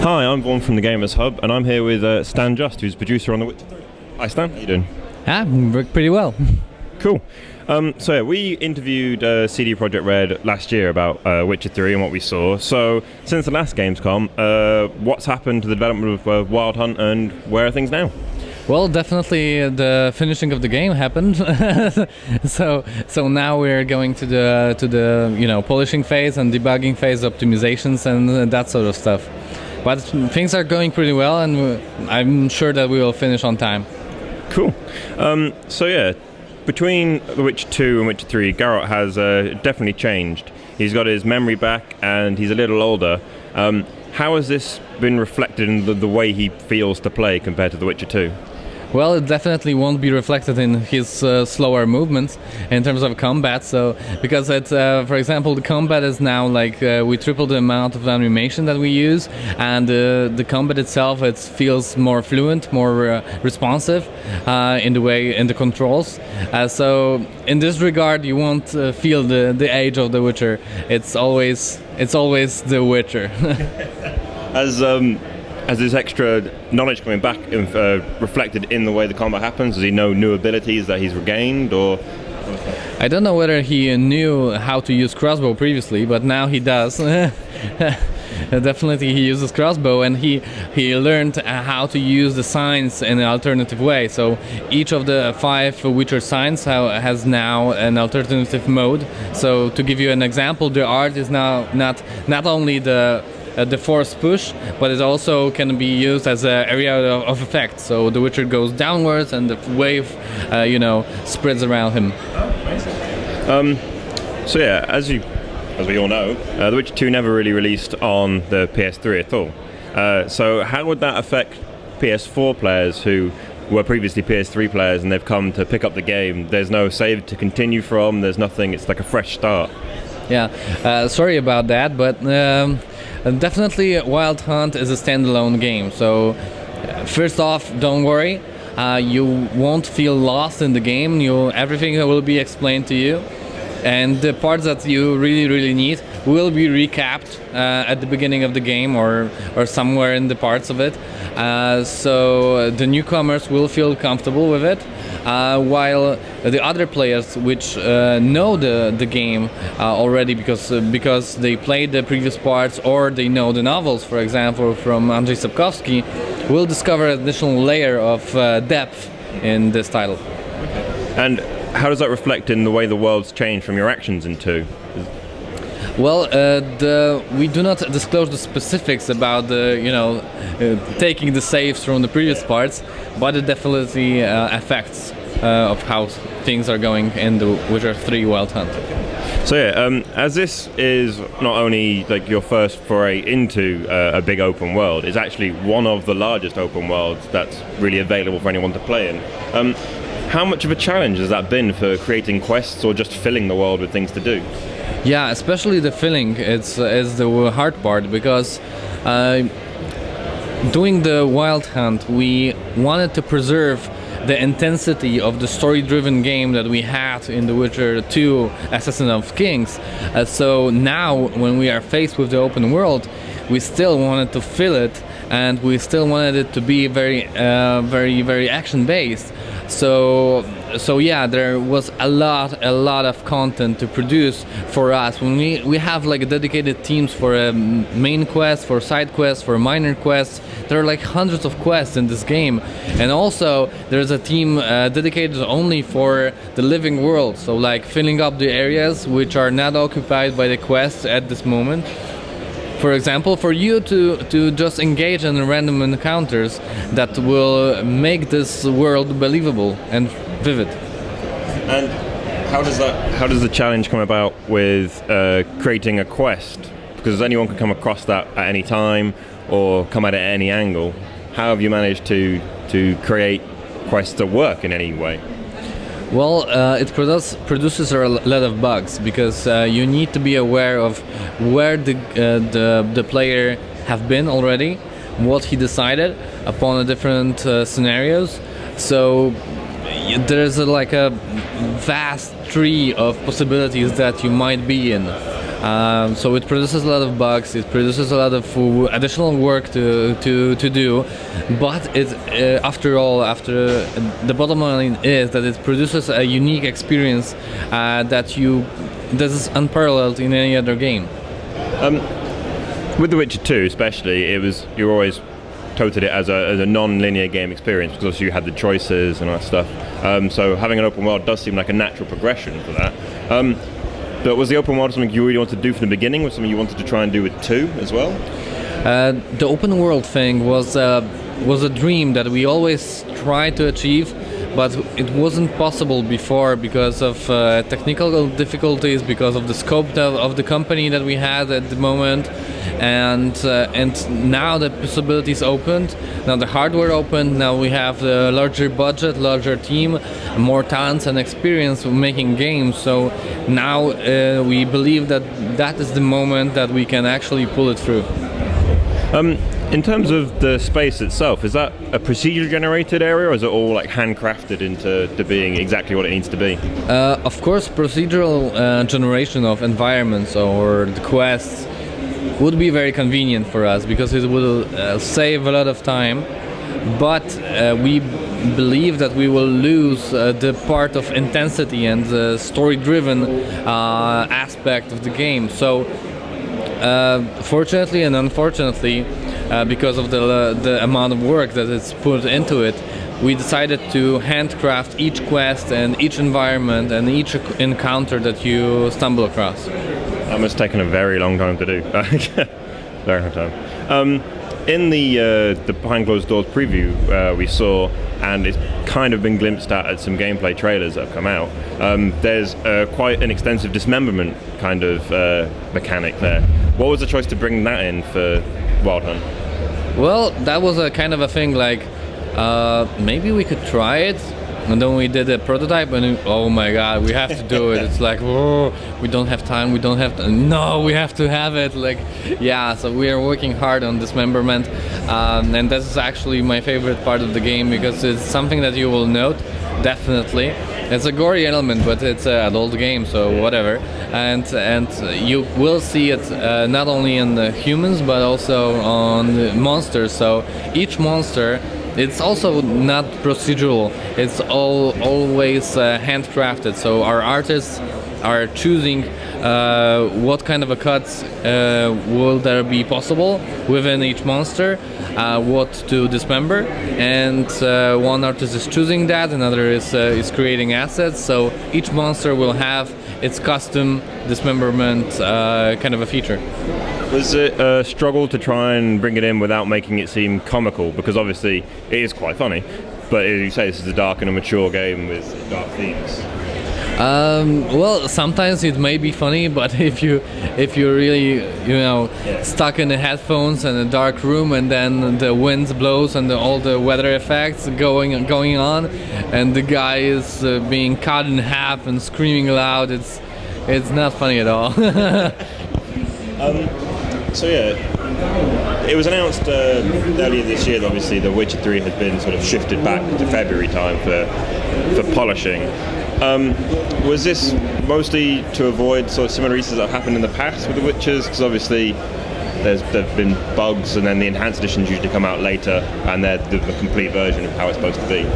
Hi, I'm Vaughn from the Gamers Hub, and I'm here with Stan Just, who's producer on The Witcher 3. Hi Stan, how you doing? Worked pretty well. Cool. So yeah, we interviewed CD Projekt RED last year about Witcher 3 and what we saw. So since the last Gamescom, what's happened to the development of Wild Hunt, and where are things now? Well, definitely the finishing of the game happened. so now we're going to the polishing phase and debugging phase, optimizations and that sort of stuff. But things are going pretty well, and I'm sure that we will finish on time. Cool. So yeah, between The Witcher 2 and Witcher 3, Geralt has definitely changed. He's got his memory back, and he's a little older. How has this been reflected in the way he feels to play compared to The Witcher 2? Well, it definitely won't be reflected in his slower movements in terms of combat. So, because it's, for example, the combat is now like we tripled the amount of animation that we use, and the combat itself it feels more fluent, more responsive in the controls. So, in this regard, you won't feel the age of The Witcher. It's always The Witcher. Has this extra knowledge coming back reflected in the way the combat happens? Does he know new abilities that he's regained, or? I don't know whether he knew how to use crossbow previously, but now he does. Definitely he uses crossbow, and he learned how to use the signs in an alternative way. So each of the 5 Witcher signs has now an alternative mode. So to give you an example, the art is now not only the force push, but it also can be used as an area of effect. So the Witcher goes downwards, and the wave, spreads around him. So yeah, as we all know, The Witcher 2 never really released on the PS3 at all. So how would that affect PS4 players who were previously PS3 players and they've come to pick up the game? There's no save to continue from. There's nothing. It's like a fresh start. Yeah, sorry about that, but definitely Wild Hunt is a standalone game. So first off, don't worry, you won't feel lost in the game. Everything will be explained to you, and the parts that you really need will be recapped at the beginning of the game or somewhere in the parts of it. So the newcomers will feel comfortable with it. While the other players which know the game already because they played the previous parts or they know the novels, for example, from Andrzej Sapkowski, will discover an additional layer of depth in this title. And how does that reflect in the way the world's changed from your actions in 2? Well, we do not disclose the specifics about taking the saves from the previous parts, but it definitely affects of how things are going in The Witcher 3 Wild Hunt. So yeah, as this is not only like your first foray into a big open world, it's actually one of the largest open worlds that's really available for anyone to play in. How much of a challenge has that been for creating quests or just filling the world with things to do? Yeah, especially the filling is the hard part, because doing the Wild Hunt, we wanted to preserve the intensity of the story-driven game that we had in The Witcher 2 Assassin of Kings. So now, when we are faced with the open world, we still wanted to fill it, and we still wanted it to be very action-based. So yeah, there was a lot of content to produce for us. When we have like dedicated teams for main quests, for side quests, for minor quests. There are like hundreds of quests in this game, and also there's a team dedicated only for the living world. So like filling up the areas which are not occupied by the quests at this moment. For example, for you to just engage in random encounters that will make this world believable and vivid. And how does the challenge come about with creating a quest? Because anyone can come across that at any time or come at it at any angle. How have you managed to create quests that work in any way? Well, it produces a lot of bugs, because you need to be aware of where the player have been already, what he decided upon the different scenarios. So there's like a vast tree of possibilities that you might be in. So it produces a lot of bugs. It produces a lot of additional work to do. But after the bottom line is that it produces a unique experience that is unparalleled in any other game. With The Witcher 2 especially, you always touted it as a non-linear game experience because you had the choices and all that stuff. So having an open world does seem like a natural progression for that. But was the open world something you really wanted to do from the beginning? Was something you wanted to try and do with 2 as well? The open world thing was a dream that we always tried to achieve, but it wasn't possible before because of technical difficulties, because of the scope of the company that we had at the moment, and now the possibilities opened. Now the hardware opened. Now we have the larger budget, larger team, more talents and experience making games. So now we believe that is the moment that we can actually pull it through. In terms of the space itself, is that a procedure generated area, or is it all like handcrafted into being exactly what it needs to be? Of course, procedural generation of environments or the quests would be very convenient for us because it will save a lot of time, but we believe that we will lose the part of intensity and the story-driven aspect of the game. So fortunately and unfortunately, because of the amount of work that is put into it, we decided to handcraft each quest and each environment and each encounter that you stumble across. That must have taken a very long time to do. Very long time. In the behind closed doors preview we saw, and it's kind of been glimpsed at some gameplay trailers that have come out, there's quite an extensive dismemberment kind of mechanic there. What was the choice to bring that in for Wild Hunt? Well, that was a kind of a thing like maybe we could try it, and then we did a prototype and oh my god, we have to do it. It's like, oh, we don't have time, no, we have to have it. Like, yeah, so we are working hard on dismemberment, and this is actually my favorite part of the game because it's something that you will note, definitely. It's a gory element, but it's an adult game, so whatever. And you will see it not only in the humans, but also on the monsters. So each monster, it's also not procedural. It's always handcrafted. So our artists are choosing what kind of a cuts will there be possible within each monster, what to dismember, and one artist is choosing that, another is creating assets. So each monster will have its custom dismemberment kind of a feature. Was it a struggle to try and bring it in without making it seem comical? Because obviously it is quite funny, but as you say, this is a dark and a mature game with dark themes. Well, sometimes it may be funny, but if you're really, stuck in the headphones in a dark room, and then the wind blows and all the weather effects going on, and the guy is being cut in half and screaming loud, it's not funny at all. So yeah, it was announced earlier this year that obviously The Witcher 3 has been sort of shifted back to February time for polishing. Was this mostly to avoid sort of similar issues that have happened in the past with The Witchers? Because obviously there've been bugs, and then the enhanced editions usually come out later, and they're the complete version of how it's supposed to be.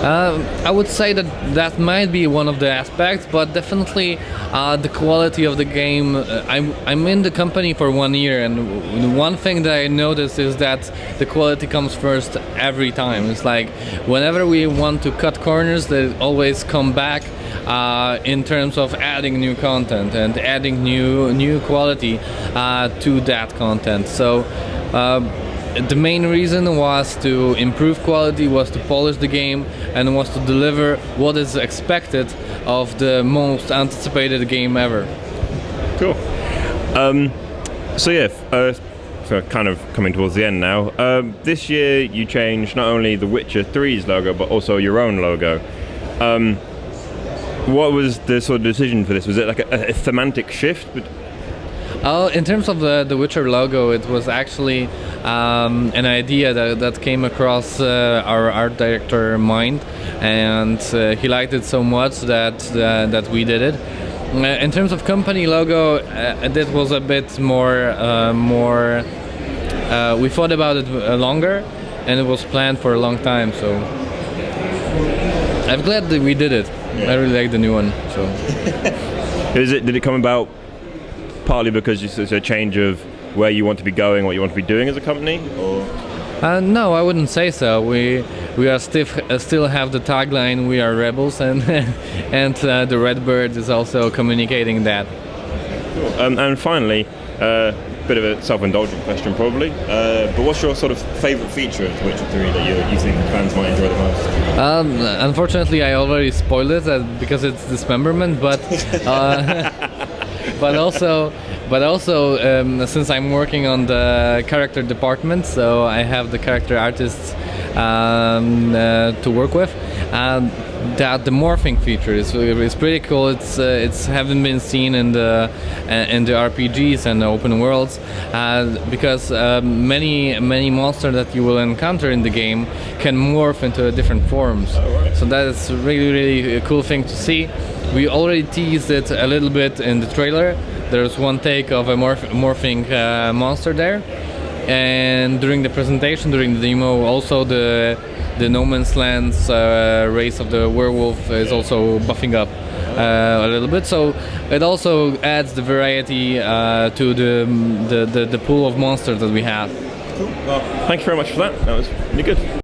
I would say that might be one of the aspects, but definitely the quality of the game. I'm in the company for 1 year, and one thing that I noticed is that the quality comes first every time. It's like whenever we want to cut corners, they always come back in terms of adding new content and adding new quality to that content. So the main reason was to improve quality, was to polish the game, and was to deliver what is expected of the most anticipated game ever. Cool. So yeah, so kind of coming towards the end now. This year you changed not only The Witcher 3's logo, but also your own logo. What was the sort of decision for this? Was it like a thematic shift? In terms of the Witcher logo, it was actually an idea that came across our art director's mind, and he liked it so much that we did it. In terms of company logo, that was a bit more. We thought about it longer, and it was planned for a long time. So I'm glad that we did it. I really like the new one. So did it come about partly because it's a change of where you want to be going, what you want to be doing as a company, or? No, I wouldn't say so. We are still have the tagline "We are rebels," and and the Red Bird is also communicating that. And finally, bit of a self-indulgent question probably, but what's your sort of favourite feature of Witcher 3 that you think fans might enjoy the most? Unfortunately, I already spoiled it because it's dismemberment, but but also since I'm working on the character department, so I have the character artists to work with. That the morphing feature is pretty cool. It's haven't been seen in the RPGs and the open worlds because many monsters that you will encounter in the game can morph into different forms. Oh, right. So that is really a cool thing to see. We already teased it a little bit in the trailer. There's one take of a morphing monster there, and during the presentation, during the demo, also the No Man's Land's race of the werewolf is also buffing up a little bit. So it also adds the variety to the pool of monsters that we have. Cool. Well, thank you very much for that. That was really good.